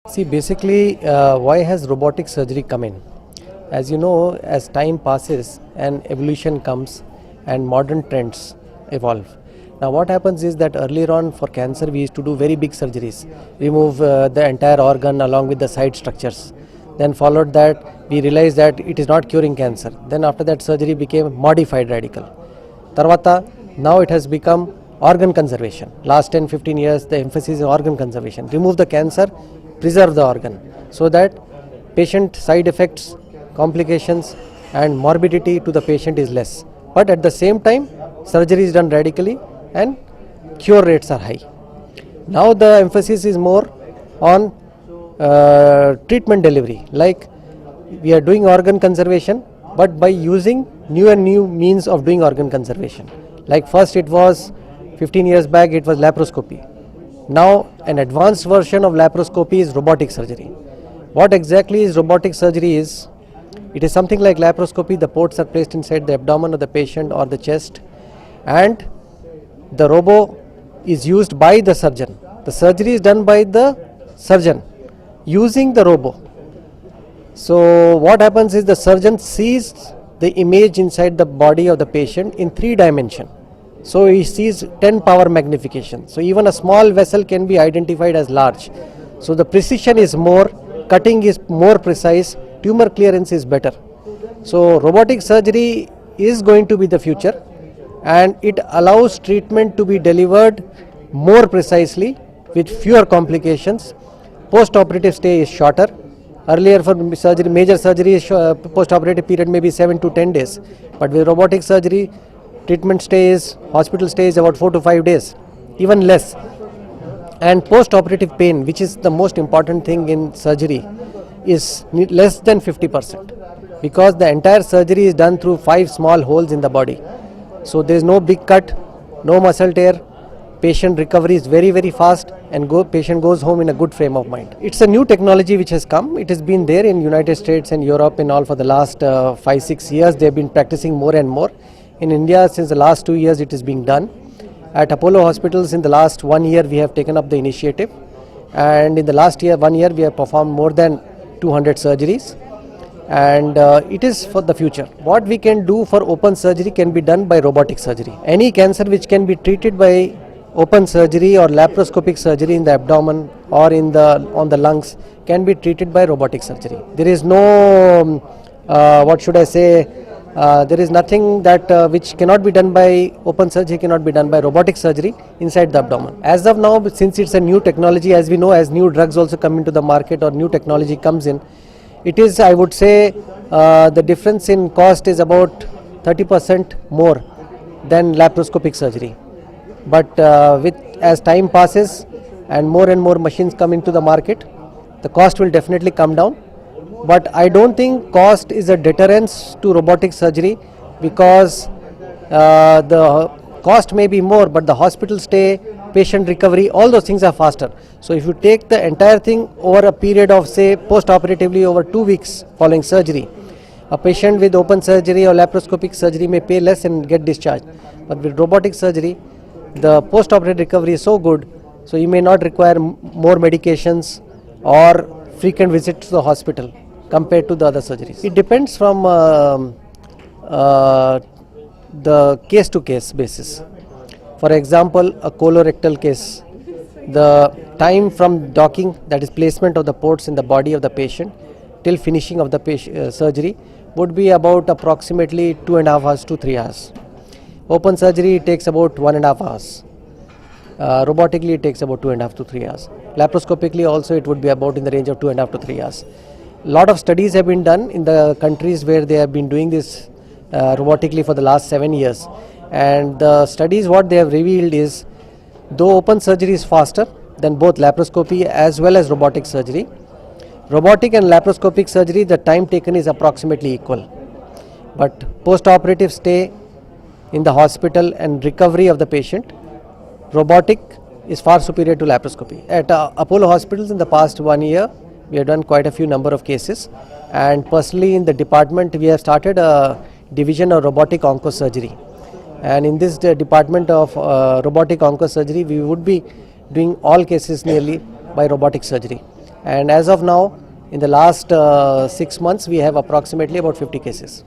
See, basically, why has robotic surgery come in? As you know, as time passes and evolution comes and modern trends evolve. Now, what happens is that earlier on for cancer, we used to do very big surgeries, remove the entire organ along with the side structures. Then followed that, we realized that it is not curing cancer. Then after that, surgery became modified radical. Tarvata, now it has become organ conservation. Last 10-15 years, the emphasis is organ conservation. Remove the cancer, preserve the organ, so that patient side effects, complications and morbidity to the patient is less. But at the same time, surgery is done radically and cure rates are high. Now the emphasis is more on treatment delivery, like we are doing organ conservation but by using new and new means of doing organ conservation. Like first it was 15 years back it was laparoscopy. Now an advanced version of laparoscopy is robotic surgery. What exactly is robotic surgery is? It is something like laparoscopy. The ports are placed inside the abdomen of the patient or the chest, and the robo is used by the surgeon. The surgery is done by the surgeon using the robo. So what happens is the surgeon sees the image inside the body of the patient in 3 dimensions. So he sees 10 power magnification. So even a small vessel can be identified as large. So the precision is more, cutting is more precise, tumor clearance is better. So robotic surgery is going to be the future, and it allows treatment to be delivered more precisely with fewer complications. Post-operative stay is shorter. Earlier for surgery, major surgery, post-operative period may be 7 to 10 days. But with robotic surgery, treatment stays, hospital stays about 4 to 5 days, even less. And post-operative pain, which is the most important thing in surgery, is less than 50%, because the entire surgery is done through 5 small holes in the body. So there is no big cut, no muscle tear. Patient recovery is very fast, and patient goes home in a good frame of mind. It's a new technology which has come. It has been there in United States and Europe and all for the last 5-6 years. They have been practicing more and more. In India, since the last 2 years, it is being done. At Apollo hospitals, in the last 1 year, we have taken up the initiative, and in the last 1 year, we have performed more than 200 surgeries, and it is for the future. What we can do for open surgery can be done by robotic surgery. Any cancer which can be treated by open surgery or laparoscopic surgery in the abdomen or on the lungs can be treated by robotic surgery. There is no there is nothing that which cannot be done by open surgery, cannot be done by robotic surgery inside the abdomen. As of now, since it's a new technology, as we know, as new drugs also come into the market or new technology comes in, it is, I would say, the difference in cost is about 30% more than laparoscopic surgery. But as time passes and more machines come into the market, the cost will definitely come down. But I don't think cost is a deterrence to robotic surgery, because the cost may be more, but the hospital stay, patient recovery, all those things are faster. So if you take the entire thing over a period of, say, post-operatively over 2 weeks following surgery, a patient with open surgery or laparoscopic surgery may pay less and get discharged. But with robotic surgery, the post-operative recovery is so good, so you may not require more medications or frequent visits to the hospital compared to the other surgeries. It depends from the case-to-case basis. For example, a colorectal case, the time from docking, that is placement of the ports in the body of the patient, till finishing of the surgery would be about approximately 2.5 hours to 3 hours. Open surgery takes about 1.5 hours. Robotically it takes about 2.5 to 3 hours. Laparoscopically also it would be about in the range of 2.5 to 3 hours. Lot of studies have been done in the countries where they have been doing this robotically for the last 7 years. And the studies, what they have revealed is, though open surgery is faster than both laparoscopy as well as robotic surgery, robotic and laparoscopic surgery, the time taken is approximately equal. But post-operative stay in the hospital and recovery of the patient, robotic is far superior to laparoscopy. At Apollo hospitals in the past 1 year, we have done quite a few number of cases, and personally in the department we have started a division of robotic oncosurgery, and in this department of robotic oncosurgery we would be doing all cases nearly by robotic surgery. And as of now, in the last 6 months, we have approximately about 50 cases.